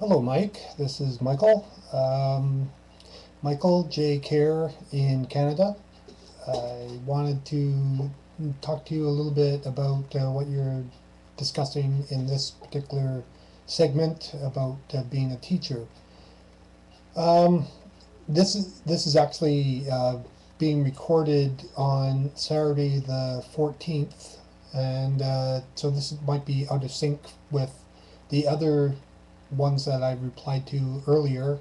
Hello, Mike. This is Michael. Michael J. Kerr in Canada. I wanted to talk to you a little bit about what you're discussing in this particular segment about being a teacher. Um, this is actually being recorded on Saturday the 14th, and so this might be out of sync with the other ones that I replied to earlier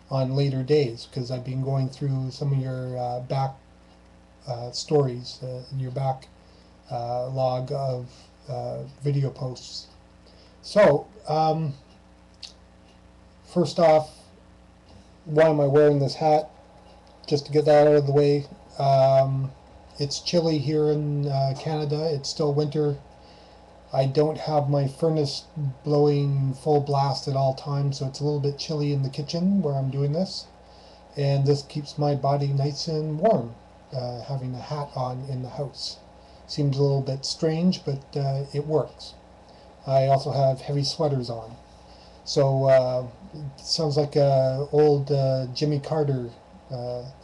on later days because I've been going through some of your back stories, your back log of video posts. So, first off, why am I wearing this hat? Just to get that out of the way. It's chilly here in Canada. It's still winter. I don't have my furnace blowing full blast at all times, so it's a little bit chilly in the kitchen where I'm doing this. And this keeps my body nice and warm, having a hat on in the house. Seems a little bit strange, but it works. I also have heavy sweaters on. So it sounds like a old Jimmy Carter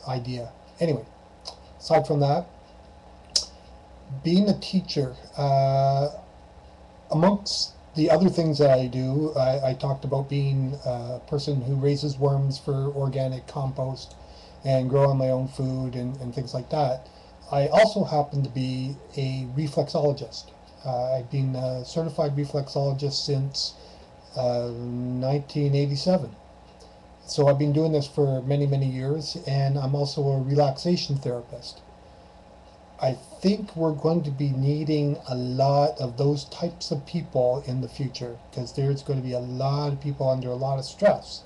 idea. Anyway, aside from that, being a teacher, amongst the other things that I do, I talked about being a person who raises worms for organic compost and growing my own food and things like that. I also happen to be a reflexologist. I've been a certified reflexologist since 1987. So I've been doing this for many, many years, and I'm also a relaxation therapist. I think we're going to be needing a lot of those types of people in the future because there's going to be a lot of people under a lot of stress.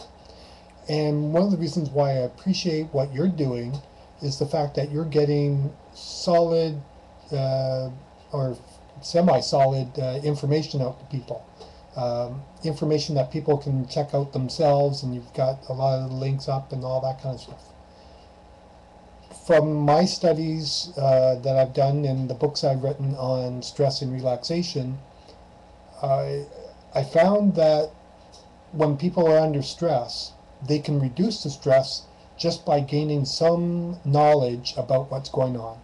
And one of the reasons why I appreciate what you're doing is the fact that you're getting solid or semi-solid information out to people. Information that people can check out themselves, and you've got a lot of the links up and all that kind of stuff. From my studies that I've done and the books I've written on stress and relaxation, I found that when people are under stress, they can reduce the stress just by gaining some knowledge about what's going on.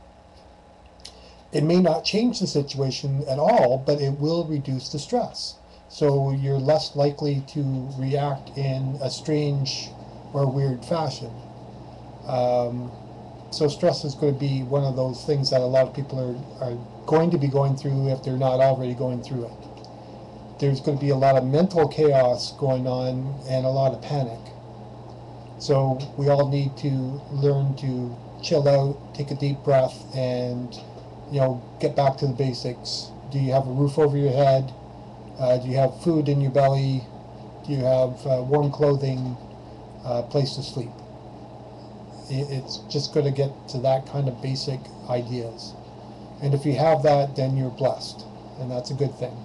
It may not change the situation at all, but it will reduce the stress. So you're less likely to react in a strange or weird fashion. So stress is going to be one of those things that a lot of people are going to be going through if they're not already going through it. There's going to be a lot of mental chaos going on and a lot of panic. So we all need to learn to chill out, take a deep breath, and get back to the basics. Do you have a roof over your head? Do you have food in your belly? Do you have warm clothing, place to sleep? It's just going to get to that kind of basic ideas. And if you have that, then you're blessed, and that's a good thing.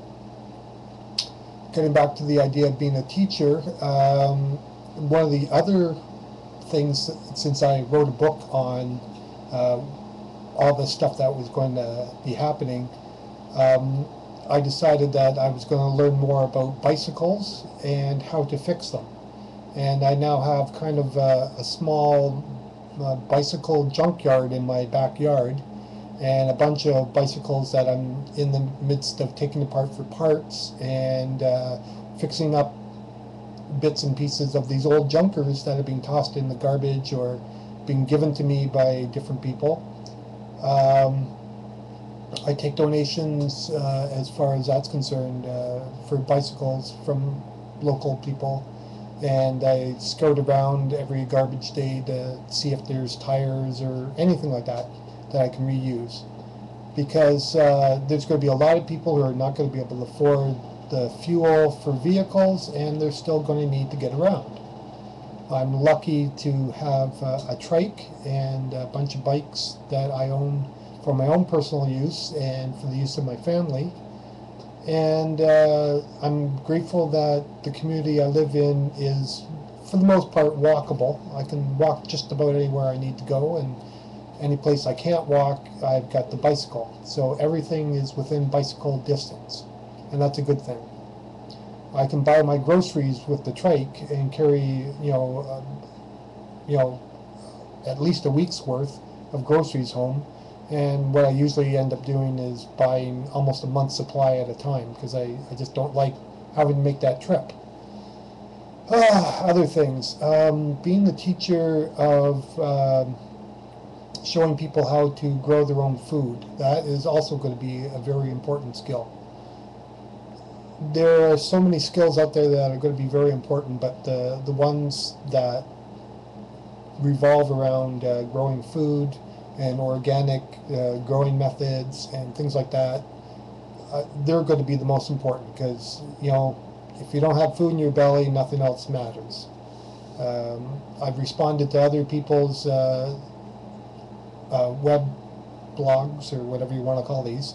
Getting back to the idea of being a teacher, one of the other things, since I wrote a book on all the stuff that was going to be happening, I decided that I was going to learn more about bicycles and how to fix them. And I now have kind of a small bicycle junkyard in my backyard, and a bunch of bicycles that I'm in the midst of taking apart for parts and fixing up bits and pieces of these old junkers that have been tossed in the garbage or been given to me by different people. I take donations as far as that's concerned for bicycles from local people, and I scout around every garbage day to see if there's tires or anything like that that I can reuse, because there's going to be a lot of people who are not going to be able to afford the fuel for vehicles, and they're still going to need to get around. I'm lucky to have a trike and a bunch of bikes that I own for my own personal use and for the use of my family. And I'm grateful that the community I live in is, for the most part, walkable. I can walk just about anywhere I need to go, and any place I can't walk, I've got the bicycle. So everything is within bicycle distance, and that's a good thing. I can buy my groceries with the trike and carry, you know, at least a week's worth of groceries home. And what I usually end up doing is buying almost a month's supply at a time because I just don't like having to make that trip. Other things. Being the teacher of showing people how to grow their own food, that is also going to be a very important skill. There are so many skills out there that are going to be very important, but the ones that revolve around growing food and organic growing methods and things like that, they're going to be the most important because, if you don't have food in your belly, nothing else matters. I've responded to other people's web blogs, or whatever you want to call these,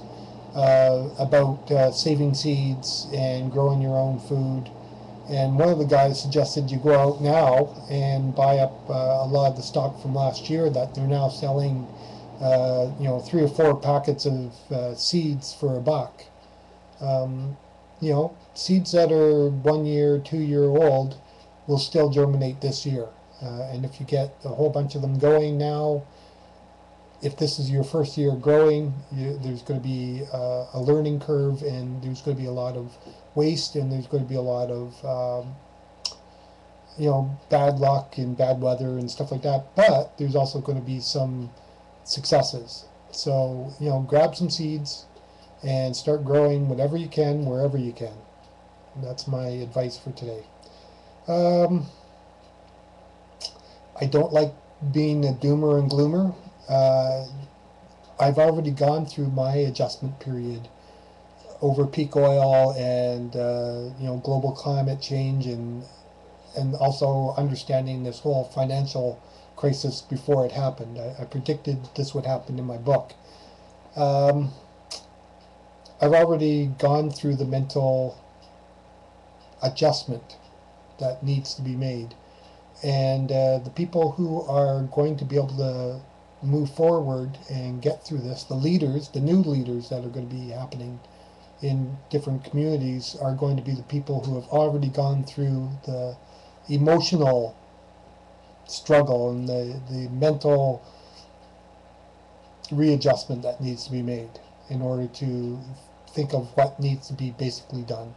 about saving seeds and growing your own food. And one of the guys suggested you go out now and buy up a lot of the stock from last year that they're now selling, 3 or 4 packets of seeds for $1. Seeds that are 1 year, 2 year old will still germinate this year. And if you get a whole bunch of them going now, if this is your first year growing, there's going to be a learning curve, and there's going to be a lot of waste, and there's going to be a lot of bad luck and bad weather and stuff like that. But there's also going to be some successes. So grab some seeds and start growing whatever you can, wherever you can. And that's my advice for today. I don't like being a doomer and gloomer. I've already gone through my adjustment period over peak oil and global climate change, and also understanding this whole financial crisis before it happened. I predicted this would happen in my book. I've already gone through the mental adjustment that needs to be made, and the people who are going to be able to move forward and get through this, the leaders, the new leaders that are going to be happening in different communities, are going to be the people who have already gone through the emotional struggle and the mental readjustment that needs to be made in order to think of what needs to be basically done.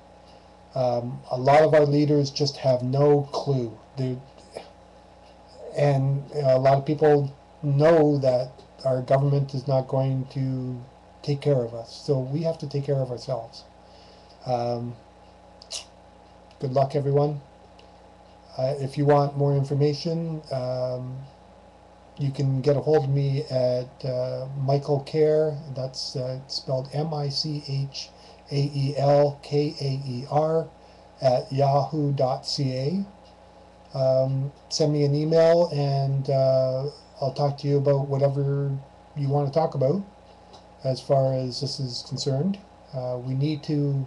A lot of our leaders just have no clue. And a lot of people know that our government is not going to take care of us, so we have to take care of ourselves. Good luck, everyone. If you want more information, you can get a hold of me at Michael Kaer, that's spelled MichaelKaer, at yahoo.ca. Send me an email, and I'll talk to you about whatever you want to talk about as far as this is concerned. We need to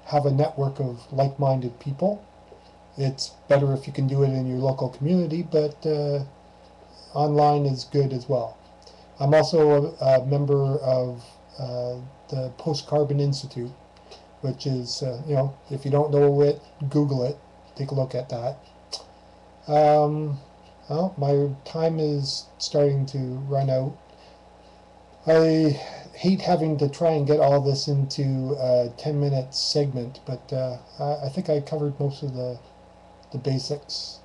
have a network of like-minded people. It's better if you can do it in your local community, but online is good as well. I'm also a member of the Post-Carbon Institute, which is, if you don't know it, Google it, take a look at that. Well, my time is starting to run out. I hate having to try and get all this into a 10-minute segment, but I think I covered most of the basics.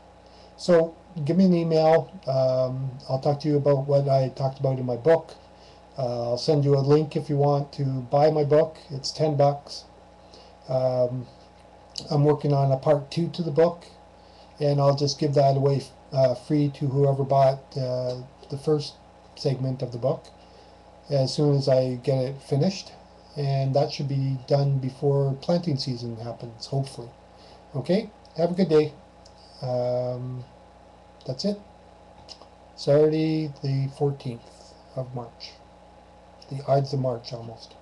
So give me an email. I'll talk to you about what I talked about in my book. I'll send you a link if you want to buy my book. It's $10. I'm working on a part 2 to the book, and I'll just give that away free to whoever bought the first segment of the book as soon as I get it finished, and that should be done before planting season happens, hopefully. Okay, have a good day. That's it. Saturday the 14th of March. The Ides of March almost.